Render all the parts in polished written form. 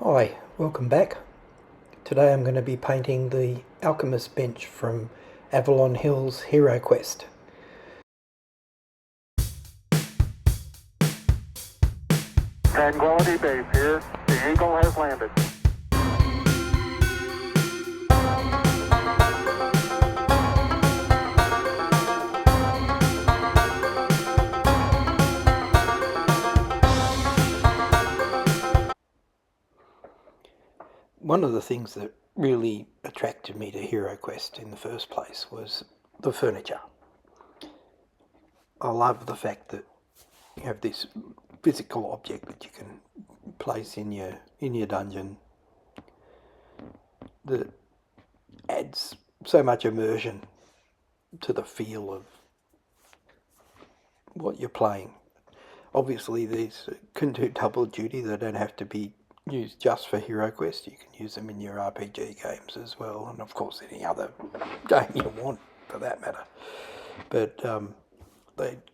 Hi, welcome back. Today I'm going to be painting the Alchemist bench from Avalon Hill's HeroQuest. Tranquility Base here. The Eagle has landed. One of the things that really attracted me to HeroQuest in the first place was the furniture. I love the fact that you have this physical object that you can place in your dungeon that adds so much immersion to the feel of what you're playing. Obviously these can do double duty. They don't have to be used just for HeroQuest. You can use them in your RPG games as well, and of course any other game you want for that matter. But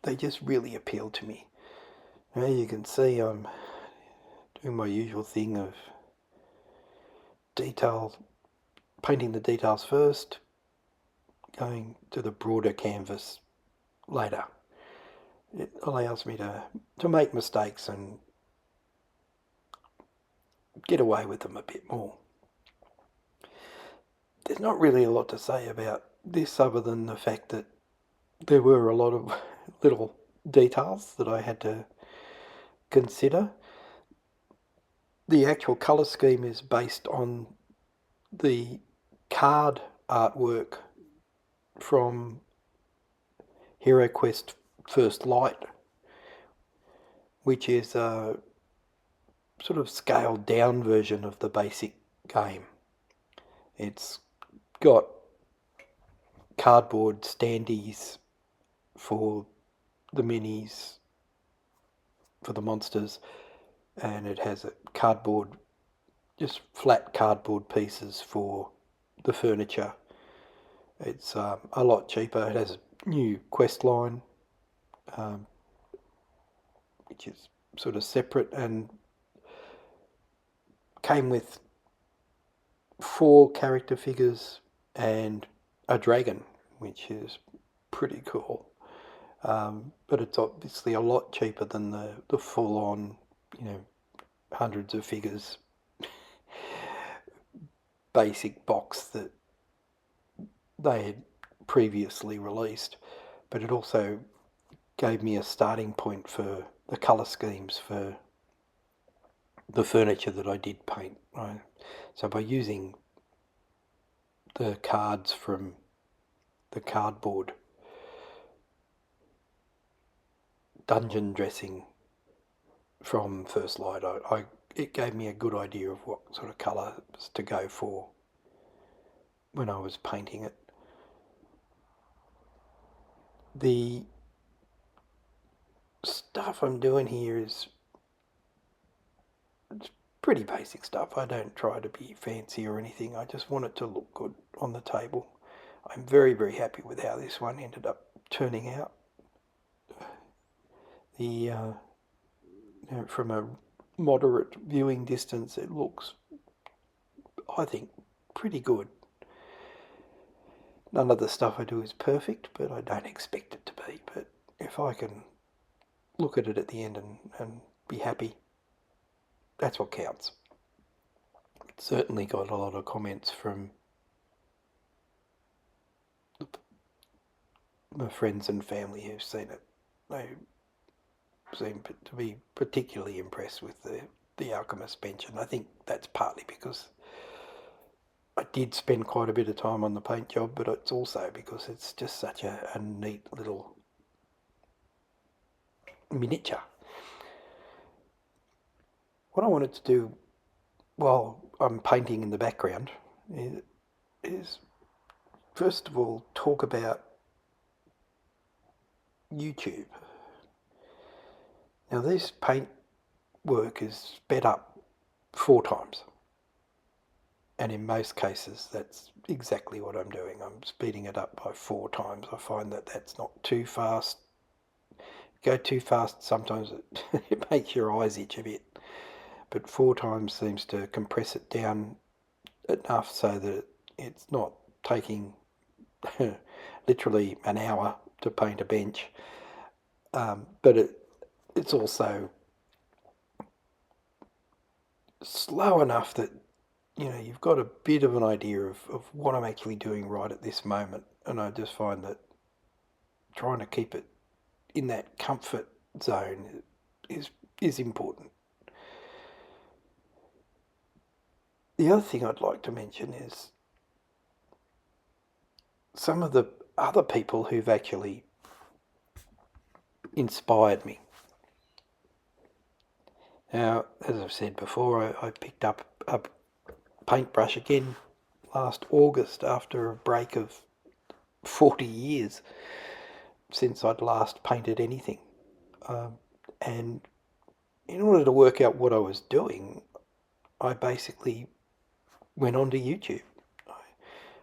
they just really appeal to me. Now you can see I'm doing my usual thing of painting the details first, going to the broader canvas later. It allows me to make mistakes and get away with them a bit more. There's not really a lot to say about this other than the fact that there were a lot of little details that I had to consider. The actual colour scheme is based on the card artwork from HeroQuest First Light, which is a sort of scaled down version of the basic game. It's got cardboard standees for the minis, for the monsters, and it has a just flat cardboard pieces for the furniture. It's a lot cheaper. It has a new quest line, which is sort of separate, and came with 4 character figures and a dragon, which is pretty cool. But it's obviously a lot cheaper than the full-on, hundreds of figures basic box that they had previously released. But it also gave me a starting point for the colour schemes for the furniture that I did paint. Right? So by using the cards from the cardboard dungeon dressing from First Light, it gave me a good idea of what sort of colours to go for when I was painting it. The stuff I'm doing here is pretty basic stuff. I don't try to be fancy or anything. I just want it to look good on the table. I'm very, very happy with how this one ended up turning out. From a moderate viewing distance, it looks, I think, pretty good. None of the stuff I do is perfect, but I don't expect it to be. But if I can look at it at the end and be happy, that's what counts. It certainly got a lot of comments from my friends and family who've seen it. They seem to be particularly impressed with the Alchemist bench, and I think that's partly because I did spend quite a bit of time on the paint job, but it's also because it's just such a neat little miniature. What I wanted to do while I'm painting in the background is first of all talk about YouTube. Now this paint work is sped up 4 times. And in most cases, that's exactly what I'm doing. I'm speeding it up by 4 times. I find that that's not too fast. Go too fast, sometimes it makes your eyes itch a bit. but 4 times seems to compress it down enough so that it's not taking literally an hour to paint a bench, but it's also slow enough that you've got a bit of an idea of what I'm actually doing right at this moment. And I just find that trying to keep it in that comfort zone is important. The other thing I'd like to mention is some of the other people who've actually inspired me. Now, as I've said before, I picked up a paintbrush again last August after a break of 40 years since I'd last painted anything. And in order to work out what I was doing, I basically went onto YouTube.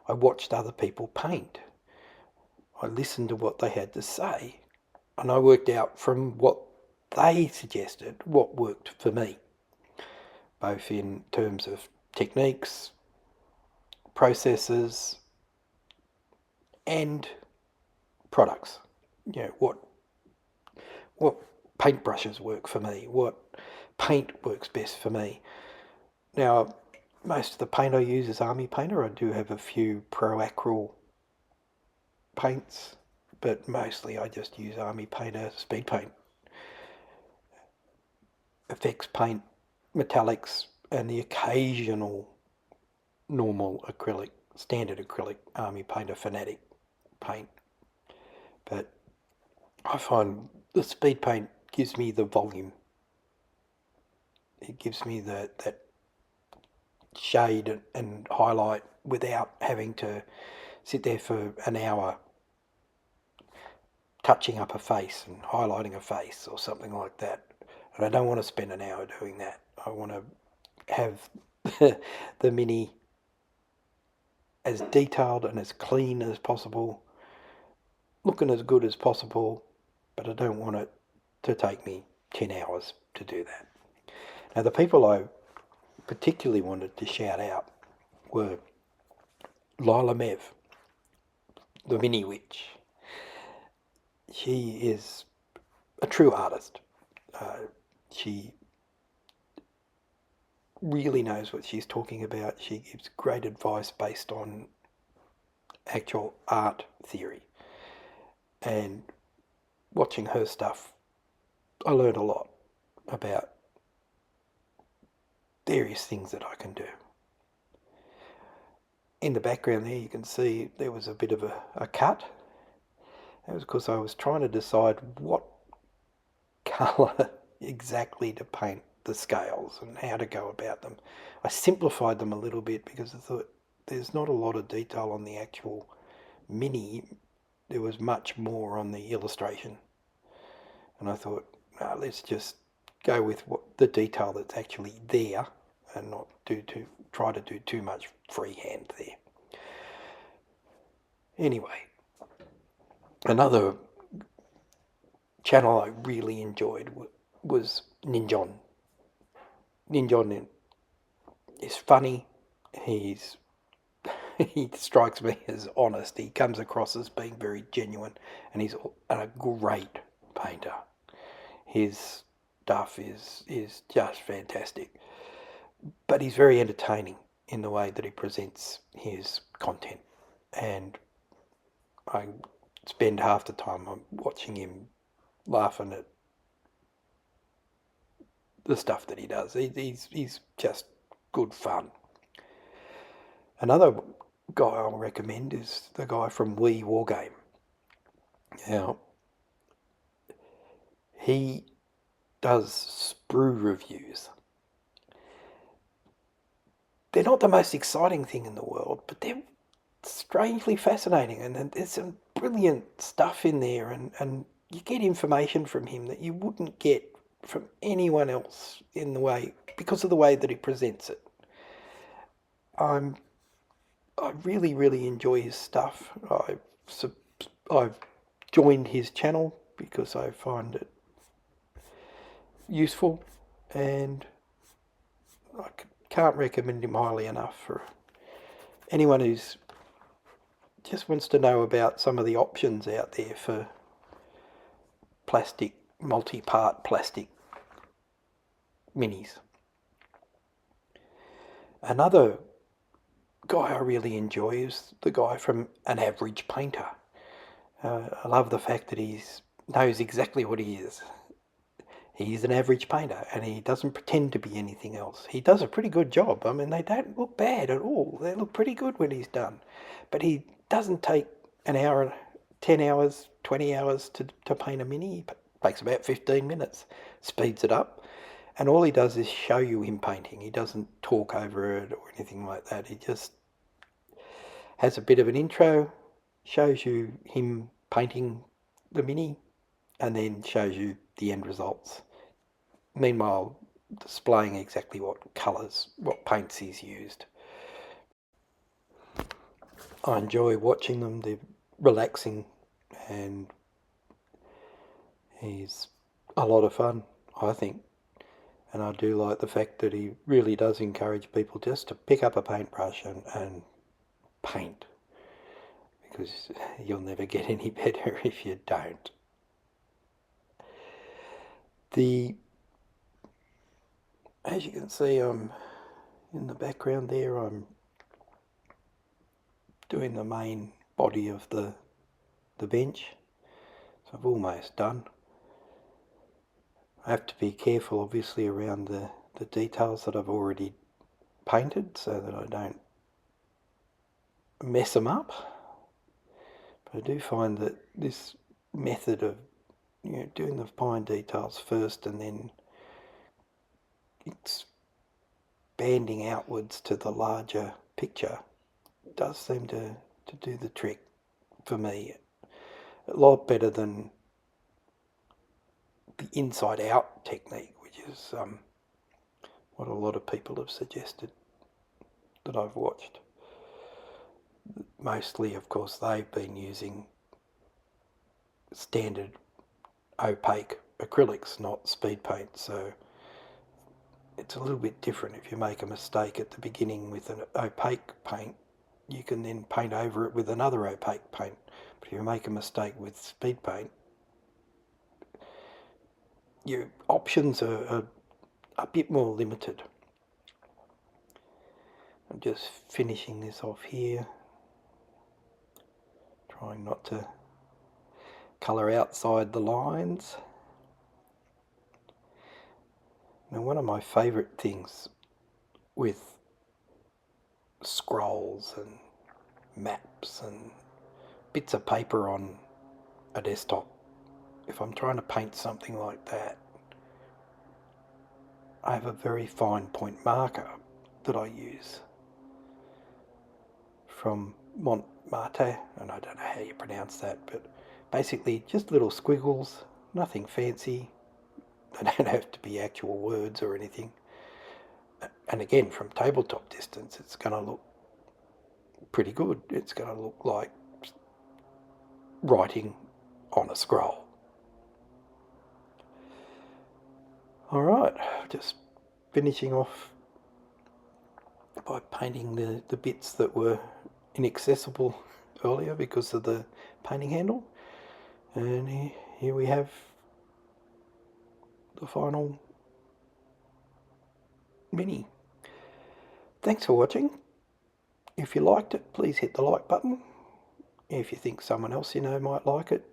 I watched other people paint. I listened to what they had to say, and I worked out from what they suggested what worked for me, both in terms of techniques, processes, and products. What paintbrushes work for me, what paint works best for me. Now, most of the paint I use is Army Painter. I do have a few Pro Acryl paints, but mostly I just use Army Painter, speed paint, effects paint, metallics, and the occasional normal acrylic, standard acrylic Army Painter Fanatic paint. But I find the speed paint gives me the volume. It gives me that shade and highlight without having to sit there for an hour touching up a face and highlighting a face or something like that. And I don't want to spend an hour doing that. I want to have the Mini as detailed and as clean as possible, looking as good as possible, but I don't want it to take me 10 hours to do that. Now, the people I particularly wanted to shout out were Lila Mev, the Mini Witch. She is a true artist. She really knows what she's talking about. She gives great advice based on actual art theory. And watching her stuff, I learned a lot about various things that I can do. In the background there you can see there was a bit of a cut. That was because I was trying to decide what colour exactly to paint the scales and how to go about them. I simplified them a little bit because I thought there's not a lot of detail on the actual Mini. There was much more on the illustration. And I thought, no, let's just go with the detail that's actually there and not try to do too much freehand there. Anyway, another channel I really enjoyed was Ninjon. Ninjon is funny. He strikes me as honest. He comes across as being very genuine, and he's a great painter. His stuff is just fantastic. But he's very entertaining in the way that he presents his content. And I spend half the time watching him laughing at the stuff that he does. He's just good fun. Another guy I'll recommend is the guy from Wii Wargame. Now, he does sprue reviews. They're not the most exciting thing in the world, but they're strangely fascinating, and there's some brilliant stuff in there, and you get information from him that you wouldn't get from anyone else because of the way that he presents it. I really, really enjoy his stuff. I've joined his channel because I find it useful, and can't recommend him highly enough for anyone who's just wants to know about some of the options out there for plastic, multi-part plastic minis. Another guy I really enjoy is the guy from An Average Painter. I love the fact that he knows exactly what he is. He's an average painter and he doesn't pretend to be anything else. He does a pretty good job. I mean, they don't look bad at all. They look pretty good when he's done. But he doesn't take an hour, 10 hours, 20 hours to paint a mini. He takes about 15 minutes, speeds it up. And all he does is show you him painting. He doesn't talk over it or anything like that. He just has a bit of an intro, shows you him painting the mini, and then shows you the end results. Meanwhile, displaying exactly what colours, what paints he's used. I enjoy watching them. They're relaxing and he's a lot of fun, I think. And I do like the fact that he really does encourage people just to pick up a paintbrush and paint. Because you'll never get any better if you don't. As you can see, I'm in the background there, I'm doing the main body of the bench. So I've almost done. I have to be careful obviously around the details that I've already painted so that I don't mess them up. But I do find that this method of doing the fine details first and then expanding outwards to the larger picture does seem to do the trick for me. A lot better than the inside out technique, which is what a lot of people have suggested that I've watched. Mostly, of course, they've been using standard opaque acrylics, not speed paint, so it's a little bit different. If you make a mistake at the beginning with an opaque paint, you can then paint over it with another opaque paint. But if you make a mistake with speed paint, your options are a bit more limited. I'm just finishing this off here, trying not to colour outside the lines. Now, one of my favourite things with scrolls and maps and bits of paper on a desktop, if I'm trying to paint something like that, I have a very fine point marker that I use from Mont Marté, and I don't know how you pronounce that, but basically just little squiggles, nothing fancy. They don't have to be actual words or anything. And again, from tabletop distance, it's going to look pretty good. It's going to look like writing on a scroll. Alright, just finishing off by painting the bits that were inaccessible earlier because of the painting handle. And here we have the final mini. Thanks for watching. If you liked it, please hit the like button. If you think someone else you know might like it,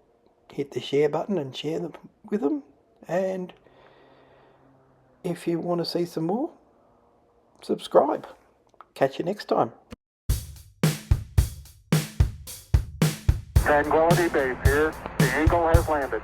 hit the share button and share them with them. And if you want to see some more, subscribe. Catch you next time. Tranquility Base here. The Eagle has landed.